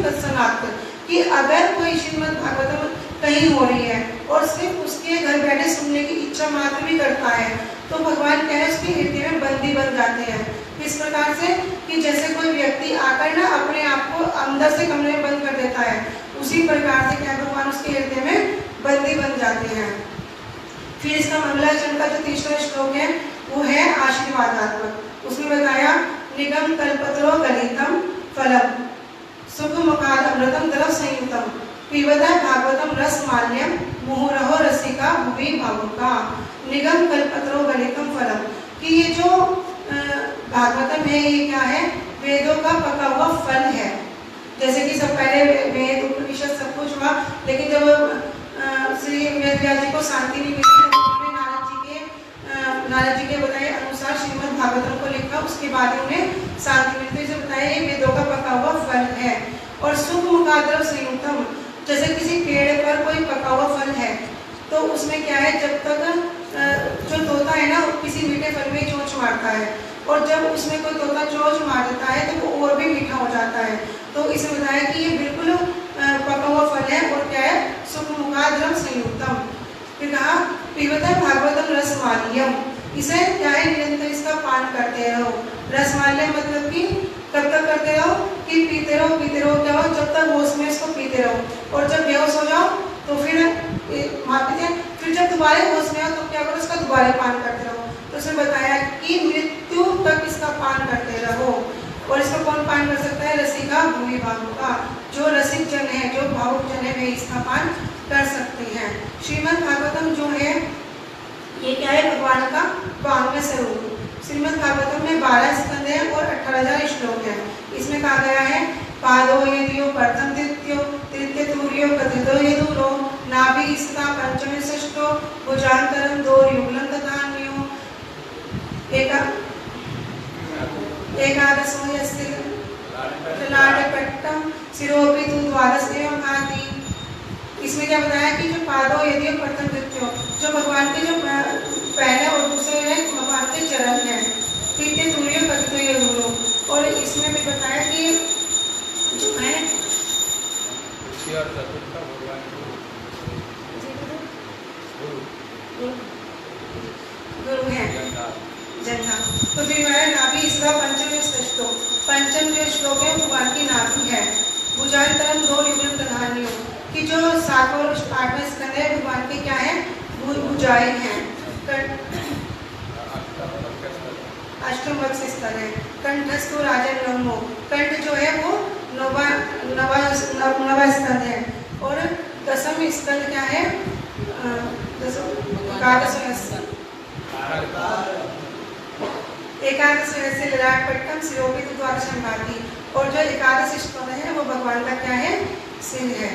तत्सनात्, कि अगर कोई श्रीमद् भागवतम कहीं हो रही है और सिर्फ उसके घर बैठे सुनने की इच्छा मात्र भी करता है तो भगवान क्या है उसके हृदय में बंदी बन जाते हैं। इस प्रकार से कि जैसे कोई व्यक्ति आकर ना अपने आप को अंदर से कमरे में बंद कर देता है, उसी प्रकार से क्या भगवान उसके हृदय में बंदी बन जाते हैं। फिर इसका मंगलाचरण का जो तीसरा श्लोक है वो है आशीर्वादात्मक। उसमें बताया निगम कल्पतरो गलितम फलम सुख मुखाद अमृतम द्रव संयुतम पिबता भागवतम रस माल्यम मुहुरहो रसिका भुवि भावुका। निगम कल्पतरो गलितम फलम, कि ये जो भागवतम है ये क्या है, वेदों का पका हुआ फल है। जैसे कि सब पहले वेद उपनिषद सब कुछ हुआ, लेकिन जब श्री वेदव्यास जी को शांति नहीं मिली तो उन्होंने नारद जी के बताए अनुसार श्रीमद् भागवतम को लिखा, उसके बाद उन्हें शांति मिली। तो इसे बताया ये वेदों का पका हुआ फल है। और सुख मुखाद्रव संयुक्तम, जैसे किसी पेड़ पर कोई पका हुआ फल है तो उसमें क्या है, जब तक जो तोता है ना किसी मीठे फल में चोंच मारता है और जब उसमें कोई तोता चोंच मार देता है तो वो और भी मीठा हो जाता है। तो इसे बताया कि ये बिल्कुल पका हुआ फल है और क्या है, सुख मुखाद्रव संयुक्तम। फिर कहा पिबता भागवतम रसमाल्यम, इसे क्या है निरंतर इसका पान करते रहो। रसमाल्यम मतलब कि कब तक करते रहो, कि पीते रहो क्या हो, जब तक होश में इसको पीते रहो और जब बेहोश हो जाओ तो फिर फिर जब दोबारा होश में आओ तो क्या करो, इसका दोबारा पान करते रहो। तो उसने बताया कि मृत्यु तक इसका पान करते रहो। और इसको कौन पान कर सकता है, रसिका भूमि भावुका, जो रसिक जन है, जो भावुक जन है वे इसका पान कर सकते हैं। श्रीमद् भागवतम जो है ये क्या है, भगवान का 52वें स्वरूप। श्रीमद् भागवतम में 12 स्कंद है और 18,000 श्लोक है। इसमें कहा गया है पादो यदियो प्रथम द्वितीयो तृतीय तूर्यो कथितो यदुरो नाभि स्था पंचमे षष्ठो भुजांतरम दो युगलं तथान्यो एकादशो यस्य ललाटपट्टम शिरोपि तु द्वादश एवं भाति। इसमें क्या बताया कि जो पादो यदि प्रथम द्वितीय, जो भगवान के जो पहले और दूसरे है भगवान के चरण है, तृतीय तूर्य कथितो यदुरो। और इसमें भी बताया कि जो है गुरु है जन्ना। तो फिर वह नाभि इसका पंचम षष्ठो, पंचम जो श्लोक है भगवान की नाभि है। भुजांतरम दो युगल प्रधानियों, कि जो 7 और 8वें स्कंद है भगवान के क्या है, भुजाएं हैं। अष्टम वक्ष स्थल है। कंठस्थो राजन नवमो, कंठ जो है वो नवा स्कंद है। और 10वें स्कंद क्या है, एकादश से ललाटपट्टम शिरोपित द्वादशं भाति। और जो एकादश स्कंद है वो भगवान का क्या है, सिर है।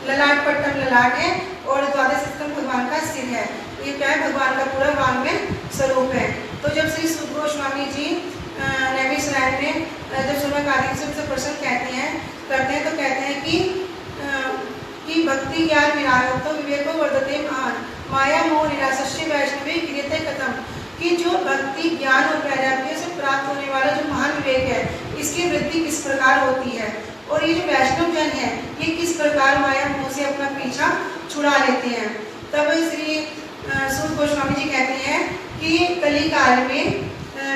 ललाटपट्टम ललाट है और द्वादश स्कंद भगवान का सिर है। ये क्या है, भगवान का पूरा वांग्मय स्वरूप है। तो जब श्री सुध गोस्वामी जी नैमिषारण्य में जब सुनक आदि से प्रश्न करते हैं तो कहते हैं कि भक्ति ज्ञान विरागतो विवेको वर्धते महान माया मोह निराशस्य वैष्णवी क्रियते कथम, कि जो भक्ति ज्ञान और वैराग्य से प्राप्त होने वाला जो महान विवेक है इसकी वृद्धि किस प्रकार होती है, और ये जो वैष्णव जन है ये किस प्रकार माया मोह से अपना पीछा छुड़ा लेते हैं। तब श्री सुध गोस्वामी जी कहते हैं कि कली काल में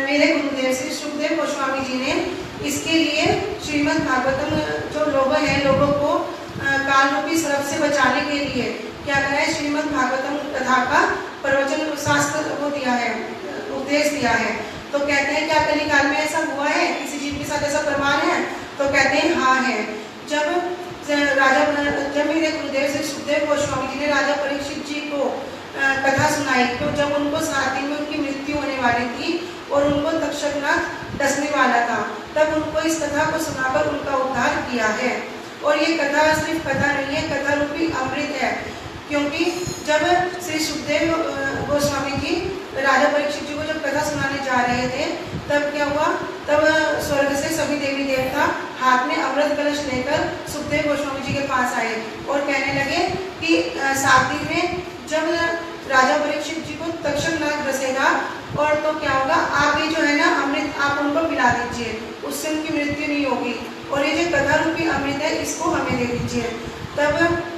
मेरे गुरुदेव श्री सुखदेव गोस्वामी जी ने इसके लिए श्रीमद् भागवतम जो लोग हैं लोगों को काल रूपी सर्प से बचाने के लिए क्या करा है, श्रीमद् भागवतम कथा का प्रवचन शास्त्र वो दिया है, उपदेश दिया है। तो कहते हैं क्या कली काल में ऐसा हुआ है, किसी जीव के साथ ऐसा प्रमाण है? तो कहते हैं हाँ है। जब मेरे गुरुदेव श्री सुखदेव गोस्वामी जी ने राजा परीक्षित जी को कथा सुनाई, तो जब उनको 7 दिन में उनकी मृत्यु होने वाली थी और उनको तक्षकनाथ डसने वाला था, तब उनको इस कथा को सुनाकर उनका उद्धार किया है। और ये कथा सिर्फ कथा नहीं है, कथा रूपी अमृत है। क्योंकि जब श्री सुखदेव गोस्वामी जी राजा परीक्षित जी को जब कथा सुनाने जा रहे थे तब क्या हुआ, तब स्वर्ग से सभी देवी देवता हाथ में अमृत कलश लेकर सुखदेव गोस्वामी जी के पास आए और कहने लगे कि 7 दिन में जब राजा परीक्षित जी को तक्षकनाथ डसेगा और तो क्या होगा, आप ये जो है ना अमृत आप उनको पिला दीजिए, उससे उनकी मृत्यु नहीं होगी। और ये जो कथा रूपी अमृत है इसको हमें दे दीजिए। तब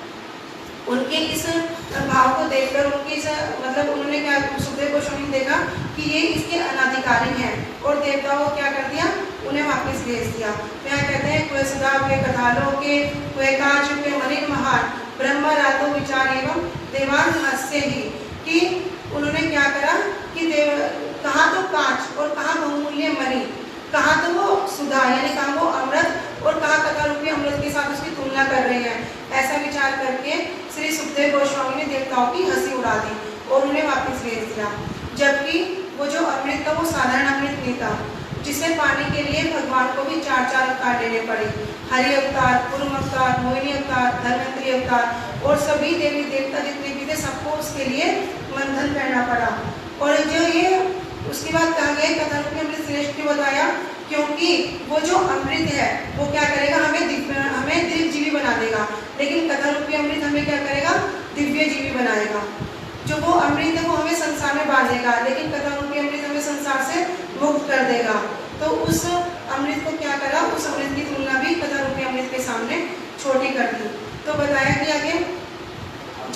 उनके इस भाव को देखकर उनकी इस मतलब उन्होंने क्या सुखदेव गोस्वामी ने देखा कि ये इसके अनाधिकारी हैं और देवताओं को क्या कर दिया, उन्हें वापस भेज दिया। यहाँ कहते हैं कुए सदा कुए कथालो के कुए काज कुए मलिन महान ब्रह्म रातो विचार एवं देवान हास्य ही, कि उन्होंने क्या करा कि कहाँ तो कांच और कहाँ बहुमूल्य मणि, कहाँ तो वो सुधा यानी कहाँ वो अमृत और कहाँ कथा रूपी अमृत के साथ उसकी तुलना कर रहे हैं। ऐसा विचार करके श्री सुखदेव गोस्वामी ने देवताओं की हंसी उड़ा दी और उन्हें वापस भेज दिया। जबकि वो जो अमृत था वो साधारण अमृत नहीं था, जिसे पाने के लिए भगवान को भी 4 अवतार लेने पड़े। हरि अवतार, कुर्म अवतार, मोहिनी अवतार, धन्वंतरी अवतार और सभी देवी देवता जितने भी थे सबको उसके लिए मंथन करना पड़ा। और जो ये उसके बाद कहा गया कथा रूपी अमृत श्रेष्ठ क्यों बताया, क्योंकि वो जो अमृत है वो क्या करेगा, हमें दिव्य जीवी बना देगा, लेकिन कथा रूपी अमृत हमें क्या करेगा, दिव्य जीवी बनाएगा। जो वो अमृत है वो हमें संसार में बांधेगा, लेकिन कथा रूपी अमृत हमें संसार से मुक्त कर देगा। तो उस अमृत को क्या करा, उस अमृत की तुलना भी कथा रूपी अमृत के सामने छोटी कर दी। तो बताया कि आगे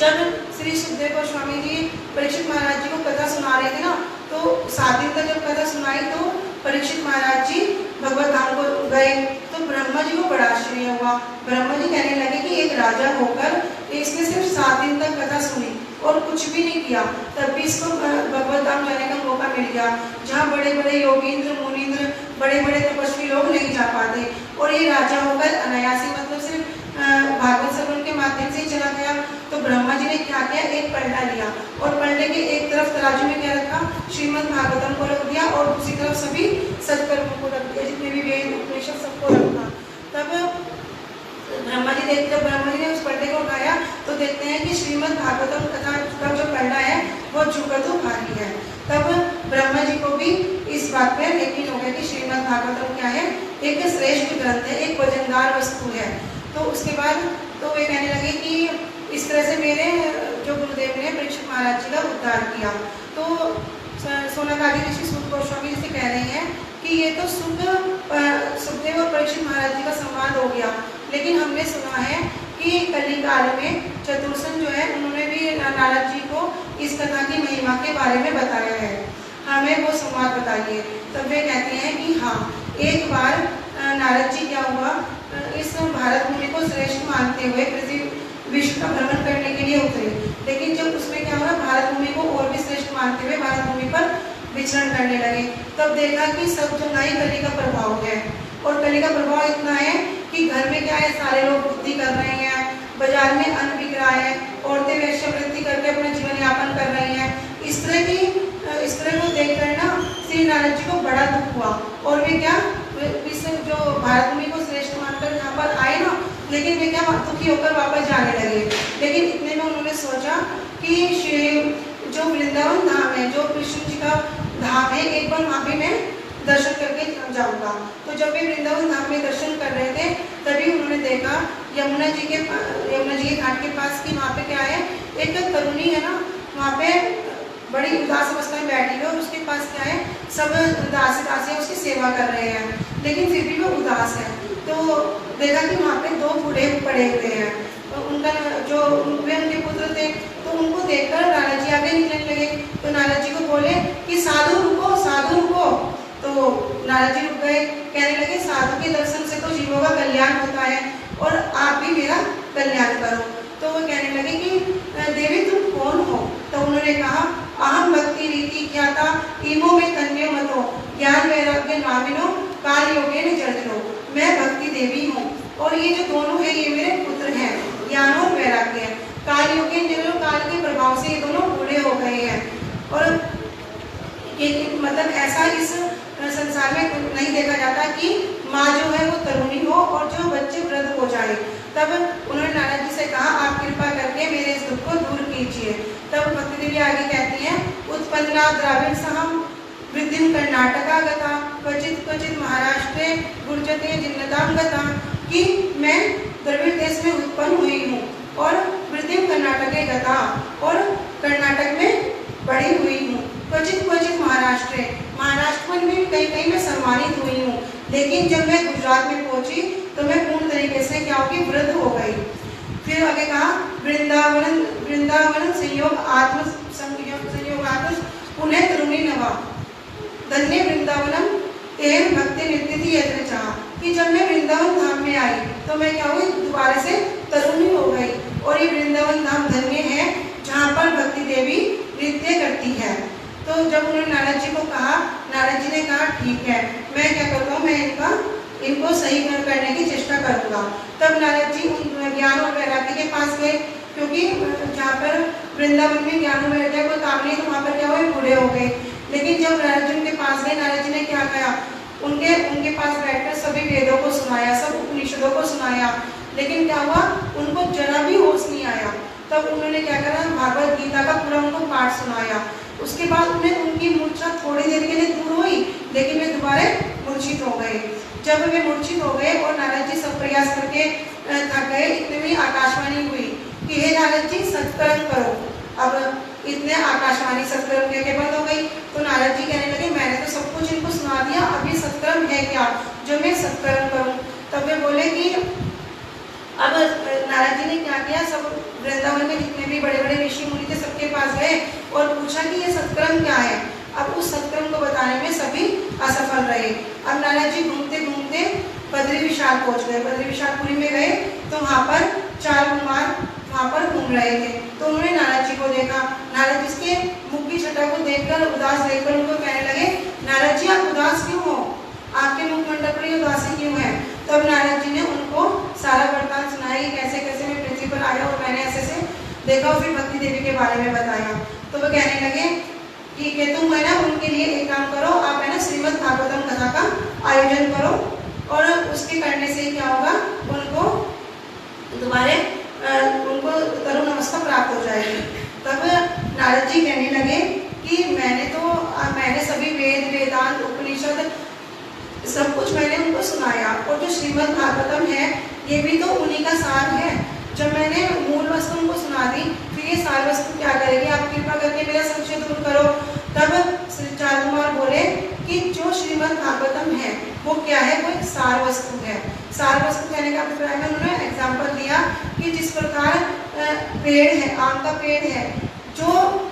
जब श्री सुखदेव गोस्वामी जी परीक्षित महाराज जी को कथा सुना रहे थे ना, तो 7 दिन तक जब कथा सुनाई तो परीक्षित महाराज जी भगवत धाम को गए तो ब्रह्मा जी को बड़ा आश्चर्य हुआ। ब्रह्मा जी कहने लगे कि एक राजा होकर इसने सिर्फ 7 दिन तक कथा सुनी और कुछ भी नहीं किया, तब भी इसको भगवत धाम जाने का मौका मिल गया, जहाँ बड़े बड़े योगींद्र मुनींद्र बड़े बड़े तपस्वी लोग नहीं जा पाते, और ये राजा होकर अनायासी मतलब सिर्फ भागवत श्रवण के माध्यम से ही चला गया। तो ब्रह्मा जी ने क्या किया, एक पलटा लिया और पलटे के एक तरफ तराजू में क्या रखा, श्रीमद् भागवतम को रख दिया और दूसरी तरफ सभी सत्कर्मों को रख दिया, जितने भी वेद उपनिषद सबको रखा। तब ब्रह्मा जी ने उस पलटे को उठाया तो देखते हैं कि श्रीमद् भागवतम कथा का जो पलटा है वो झुकतो भारी है। तब ब्रह्मा जी को भी इस बात पर यकीन हो गया कि श्रीमद् भागवतम क्या है, एक श्रेष्ठ ग्रंथ है, एक वजनदार वस्तु है। तो उसके बाद तो वे कहने लगे कि इस तरह से मेरे जो गुरुदेव ने परीक्षित महाराज जी का उद्धार किया। तो सोनाकाली ऋषि सूत गोस्वामी जी से कह रहे हैं कि ये तो सुखदेव और परीक्षित महाराज जी का संवाद हो गया, लेकिन हमने सुना है कि कलिकाल में चतुर्सन जो है उन्होंने भी नारद जी को इस कथा की महिमा के बारे में बताया है, हमें वो संवाद बताइए। तब वे कहते हैं कि हाँ, एक बार नारद जी क्या हुआ, इस भारत भूमि को श्रेष्ठ मानते हुए पृथ्वी विश्व का भ्रमण करने के लिए उतरे, लेकिन जब उसमें क्या हुआ, भारत भूमि को और भी श्रेष्ठ मानते हुए भारत भूमि पर विचरण करने लगे। तब देखा कि सब जगह ही कली का प्रभाव है, और कली का प्रभाव इतना है कि घर में क्या है, सारे लोग बुद्धि कर रहे हैं, बाजार में अन्न बिक रहा है, औरतें वेश्यावृत्ति करके अपना जीवन यापन कर रही हैं। इस तरह को देखकर ना श्री नारद जी को बड़ा दुख हुआ, और वे क्या इस जो भारत भूमि को श्रेष्ठ मानकर यहाँ पर आए ना, लेकिन वे क्या दुखी होकर वापस जाने लगे। लेकिन इतने में उन्होंने सोचा कि जो वृंदावन धाम है, जो कृष्ण जी का धाम है, एक बार वहाँ पे मैं दर्शन करके जाऊँगा। तो जब वे वृंदावन धाम में दर्शन कर रहे थे तभी उन्होंने देखा यमुना जी के घाट के पास कि वहाँ पे क्या है, एक तरुणी है ना, वहाँ पे बड़ी उदास अवस्था में बैठी है और उसके पास क्या है, सब दासियाँ उसकी सेवा कर रहे हैं, लेकिन फिर भी वो उदास है। तो देखा कि वहाँ पे 2 बूढ़े पड़े हुए हैं, तो उनका जो वे उनके पुत्र थे, तो उनको देखकर नारद जी आगे निकलने लगे। तो नारद जी को बोले कि साधु रुको, साधु रुको। तो नारद जी रुक गए, कहने लगे साधु के दर्शन से तो जीवों का कल्याण होता है और आप भी मेरा कल्याण करो। तो वो कहने लगे कि देवी तुम कौन हो? तो उन्होंने कहा अहम भक्ति रीति ख्याता इमो में तन्मयो मतो ज्ञान वैराग्य नामिनो काल योगे न जर्जरो। मैं भक्ति देवी हूँ और ये जो दोनों है ये मेरे पुत्र हैं, ज्ञान और वैराग्य। काल योगे न काल के प्रभाव से ये दोनों बूढ़े हो गए हैं, और ये मतलब ऐसा इस संसार में नहीं देखा जाता कि माँ जो है वो तरुणी हो और जो बच्चे वृद्ध हो जाए। तब उन्होंने नारद जी से कहा आप कृपा करके मेरे इस दुख को दूर कीजिए। तब भक्ति देवी आगे कहती हैं उत्पन्ना द्राविड़ सहम वृद्धिम कर्नाटका गता क्वचित क्वचित महाराष्ट्रे गुर्जते जिन्नताम गता, कि मैं द्रविड़ देश में उत्पन्न हुई हूँ और वृद्धिम कर्नाटके गता, और कर्नाटक में बड़ी हुई हूँ। क्वचित क्वचित महाराष्ट्र में कहीं कहीं मैं सम्मानित हुई हूँ, लेकिन जब मैं गुजरात में पहुंची तो मैं पूर्ण तरीके से क्या होगी, वृद्ध हो गई। फिर आगे कहा वृंदावन वृंदावन संयोग आत्म संयोगात्म पुण्य तरुणी नवा धन्य वृंदावनम तेन भक्ति नित्य यत्र चाह, कि जब मैं वृंदावन धाम में आई तो मैं क्या हुई, दोबारा से तरुणी हो गई। और ये वृंदावन धाम धन्य है जहाँ पर भक्ति देवी नृत्य करती है। तो जब उन्होंने नारद जी को कहा, नारद जी ने कहा ठीक है, मैं क्या करूँगा, मैं इनको सही करने की चेष्टा करूँगा। तब नारद जी उन ज्ञान और वैराग्य के पास गए, क्योंकि जहाँ पर वृंदावन में ज्ञान और वैराग्य कोई काम नहीं, तो वहाँ पर क्या हुए, बूढ़े हो गए। लेकिन जब नारद जी उनके पास गए, नारद जी ने क्या किया, उनके पास बैठकर सभी वेदों को सुनाया, सब उपनिषदों को सुनाया। लेकिन क्या हुआ, उनको जरा भी होश नहीं आया। तब उन्होंने क्या करा, भागवत गीता का पूरा उनको पाठ सुनाया। उसके बाद उन्हें उनकी मूर्छा थोड़ी देर के लिए दूर हुई, लेकिन वे दोबारा मूर्छित हो गए। जब वे मूर्छित हो गए और नारद जी सब प्रयास करके थक गए, इतने में आकाशवाणी हुई कि हे नारद जी सत्कर्म करो। अब इतने आकाशवाणी सत्कर्म के बंद हो गई, तो नारद जी कहने लगे मैंने तो सब कुछ इनको सुना दिया, अब ये सत्कर्म है क्या जो मैं सत्कर्म करूं। तब वे बोले कि अब नारद जी ने क्या किया, सब वृंदावन में जितने भी बड़े बड़े ऋषि मुनि थे सबके पास गए और पूछा कि ये सत्कर्म क्या है। अब उस सत्कर्म को बताने में सभी असफल रहे। अब नारद जी घूमते घूमते बद्री विशाल पहुंच गए। बद्री विशालपुरी में गए तो वहाँ पर 4 कुमार वहाँ पर घूम रहे थे। तो उन्होंने नारद जी को देखा। नारद जी के मुख की छटा को देखकर, उदास देखकर उनको कहने लगे, नारद जी आप उदास क्यों हो, आपके मुखमंडल पर ये उदासी क्यों है। तब नारद जी ने उनको सारा वृत्तांत सुनाया कि कैसे कैसे मैं पृथ्वी पर आया और मैंने ऐसे से देखा, और फिर भक्ति देवी के बारे में बताया। तो वो कहने लगे ठीक है, तुम है ना उनके लिए एक काम करो, आप है ना श्रीमद् भागवतम कथा का आयोजन करो, और उसके करने से क्या होगा, उनको दोबारा उनको तरुण अवस्था प्राप्त हो जाएगी। तब नारद जी कहने लगे कि मैंने सभी वेद वेदांत उपनिषद सब कुछ मैंने उनको सुनाया, और जो श्रीमद् भागवतम है ये भी तो उन्हीं का सार है। जब मैंने मूल वस्तु उनको सुना दी, फिर ये सार वस्तु क्या करेगी, आप कृपा करके मेरा संशय दूर करो। तब 4 कुमार बोले कि जो श्रीमद् भागवतम है वो क्या है, वो एक सार वस्तु है। सार वस्तु कहने का अभिप्राय में उन्होंने एग्जाम्पल दिया कि जिस प्रकार पेड़ है, आम का पेड़ है, जो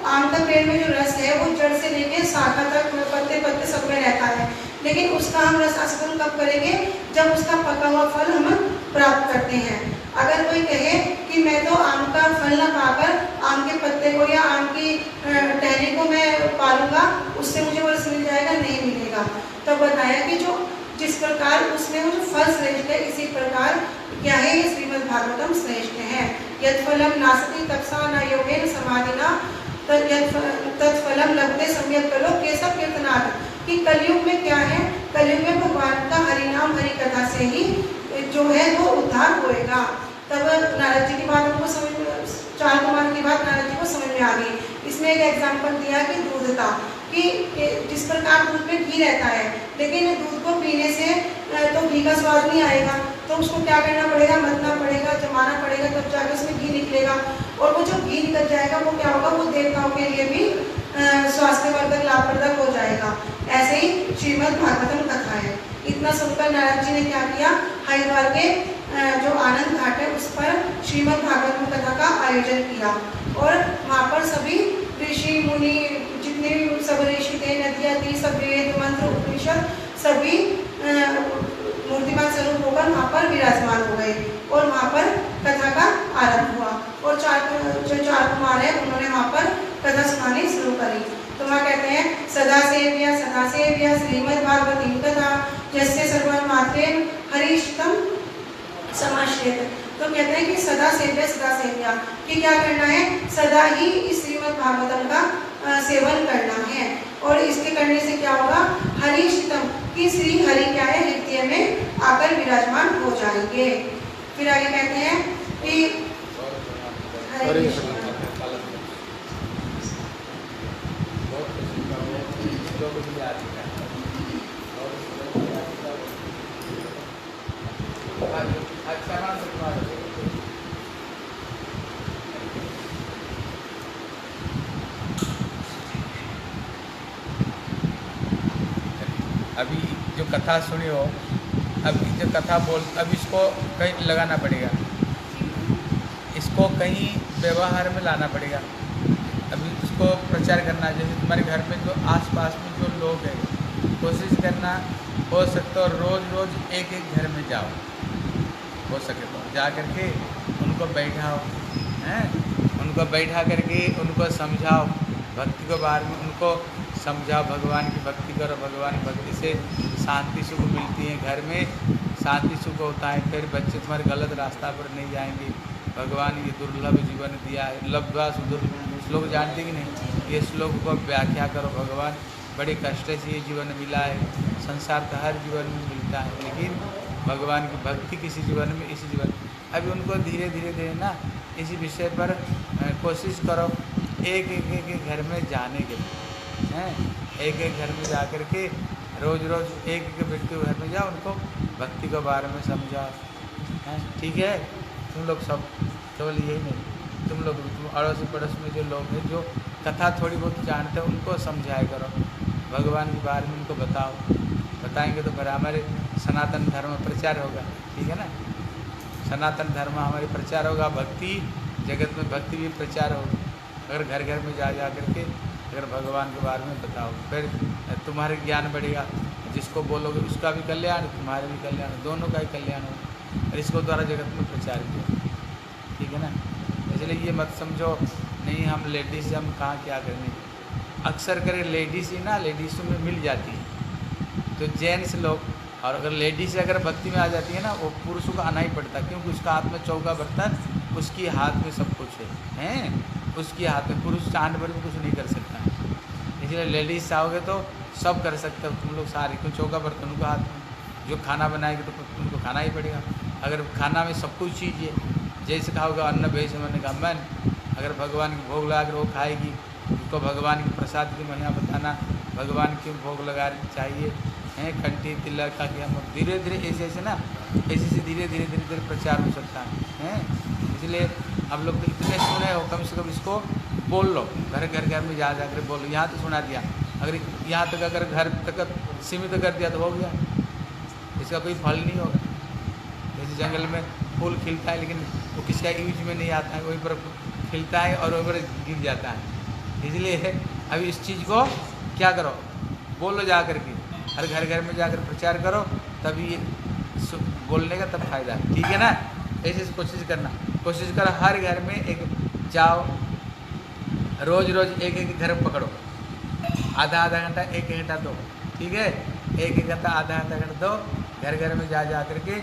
आम का पेड़ में जो रस है वो जड़ से लेके शाखा तक पत्ते पत्ते सब में रहता है, लेकिन उसका हम रस आस्वादन कब करेंगे, जब उसका पका हुआ फल हम प्राप्त करते हैं। अगर कोई कहे कि मैं तो आम का फल न पाकर आम के पत्ते को या आम की टहनी को मैं पालूंगा, उससे मुझे वो रस मिल जाएगा, नहीं मिलेगा। तब बताया कि जो जिस प्रकार उसमें वो जो फल श्रेष्ठ है, इसी प्रकार क्या है, ये श्रीमद् भागवतम श्रेष्ठ है। यद फलम नासति तपसा न योगेन समाधिना तत्फलम लभते सम्यक करो केशव कीर्तनाथ, कि कलयुग में क्या है, कलयुग में भगवान का हरिनाम हरि कथा से ही जो है वो उद्धार होएगा। तब नारद जी की बात उनको समझ में, 4 कुमार की बात नारद जी को समझ में आ गई। इसमें एक एग्जाम्पल दिया कि दूध का, कि जिस प्रकार दूध में घी रहता है, लेकिन दूध को पीने से तो घी का स्वाद नहीं आएगा, तो उसको क्या करना पड़ेगा, मथना पड़ेगा, जमाना पड़ेगा, तब जाकर उसमें घी निकलेगा। और वो जो घी निकल जाएगा वो क्या होगा, वो देवताओं के लिए भी स्वास्थ्यवर्धक लाभप्रदक हो जाएगा। ऐसे ही श्रीमद् भागवतम कथा है। इतना सुनकर नारद जी ने क्या किया, हरिद्वार के जो आनंद घाट है उस पर श्रीमद् भागवतम कथा का आयोजन किया, और वहाँ पर सभी ऋषि मुनि जितने भी सब ऋषि थे, नदियाँ थी, सब वेद मंत्र उपनिषद सभी मूर्तिमान स्वरूप होकर वहाँ पर विराजमान हो गए, और वहाँ पर कथा का आरंभ हुआ। और 4 कुमार है उन्होंने वहाँ पर कथा सुनानी शुरू करी। तो वहाँ कहते हैं सदा सेव्या श्रीमद् भागवती कथा जस्य सर्वं मात्रेण हरिष्टम समाश्रित। तो कहते हैं कि सदा सेव्या कि क्या करना है, सदा ही इस श्रीमद् भागवतम का सेवन करना है, और इसके करने से क्या होगा, हरिष्टम कि श्री हरि क्या है, हृदय में आकर विराजमान हो जाएंगे। फिर आगे कहते हैं कि अभी जो कथा सुनी हो अब जो कथा बोल, अब इसको कहीं लगाना पड़ेगा, इसको कहीं व्यवहार में लाना पड़ेगा। अभी इसको प्रचार करना, जैसे तुम्हारे घर में जो आसपास में जो लोग हैं, कोशिश करना हो सकता है रोज़ रोज़ एक एक घर में जाओ, हो सके तो जा करके उनको बैठाओ, हैं, उनको बैठा करके उनको समझाओ भक्ति के बारे में, उनको समझाओ भगवान की भक्ति करो, भगवान की भक्ति से शांति सुख मिलती है, घर में शांति सुख होता है, फिर बच्चे तुम्हारे गलत रास्ता पर नहीं जाएंगे। भगवान ये दुर्लभ जीवन दिया है, लब्ध्वा सुदुर्लभ श्लोक जानते कि नहीं, ये श्लोक को व्याख्या करो। भगवान बड़े कष्ट से ये जीवन मिला है, संसार का हर जीवन में मिलता है, लेकिन भगवान की भक्ति किसी जीवन में, इसी जीवन। अभी उनको धीरे धीरे धीरे ना इसी विषय पर कोशिश करो, एक एक एक एक घर में जाने के लिए, हैं, एक एक घर में जा कर के रोज़ रोज़ एक एक व्यक्ति के घर में जाओ, उनको भक्ति के बारे में समझाओ, हैं, ठीक है। तुम लोग सब केवल यही नहीं, तुम लोग अड़ोस पड़ोस में जो लोग हैं जो कथा थोड़ी बहुत जानते हैं उनको समझाया करो, भगवान के बारे में उनको बताओ, बताएंगे तो फिर हमारे सनातन धर्म प्रचार होगा, ठीक है ना। सनातन धर्म हमारी प्रचार होगा, भक्ति जगत में भक्ति भी प्रचार होगी। अगर घर घर में जा जा करके अगर भगवान के बारे में बताओ, फिर तुम्हारे ज्ञान बढ़ेगा, जिसको बोलोगे उसका भी कल्याण, तुम्हारे भी कल्याण, दोनों का ही कल्याण होगा, और इसको द्वारा जगत में प्रचार किया, ठीक है ना। इसलिए ये मत समझो नहीं हम लेडीज़ से हम कहाँ क्या करने, अक्सर करे लेडीज़ ही ना लेडीज़ों में मिल जाती है, तो जेंट्स लोग, और अगर लेडीज़ अगर भक्ति में आ जाती है ना, वो पुरुषों को आना ही पड़ता है, क्योंकि उसका हाथ में चौका बर्तन, उसकी हाथ में सब कुछ है, उसकी हाथ में, पुरुष चांद भर भी कुछ नहीं कर सकता है। इसलिए लेडीज़ चाहोगे तो सब कर सकते हो तुम लोग सारे, क्यों चौका बर्तन उनका हाथ में, जो खाना बनाएगी तो उनको खाना ही पड़ेगा। अगर खाना में सब कुछ चीज़ है, जैसे खाओगे अन्न वैसे मन का मन, अगर भगवान की भोग लगा कर वो खाएगी, उसको भगवान की प्रसाद की महिमा बताना, भगवान की भोग लगा चाहिए, हैं, कंठी तिलक का कि हम धीरे धीरे ऐसे ऐसे ना, ऐसे से धीरे धीरे धीरे धीरे प्रचार हो सकता है, इसलिए आप लोग तो इतने सुने हो, कम से कम इसको बोल लो, घर घर घर में जा जा कर बोलो। यहाँ तो सुना दिया, अगर यहाँ तक अगर घर तक सीमित कर दिया तो हो गया, इसका कोई फल नहीं होगा। जैसे जंगल में फूल खिलता है लेकिन वो किसका यूज में नहीं आता है, वहीं पर खिलता है और वहीं पर गिर जाता है। इसलिए अभी इस चीज़ को क्या करो, बोलो जा कर के, हर घर घर में जाकर प्रचार करो, तभी ये बोलने का तब फायदा है, ठीक है ना। ऐसे कोशिश करना, कोशिश करो हर घर में एक जाओ, रोज़ रोज़ एक एक घर पकड़ो, आधा आधा घंटा एक घंटा दो, ठीक है, एक एक घंटा आधा आधा घंटा दो, घर घर में जा जा करके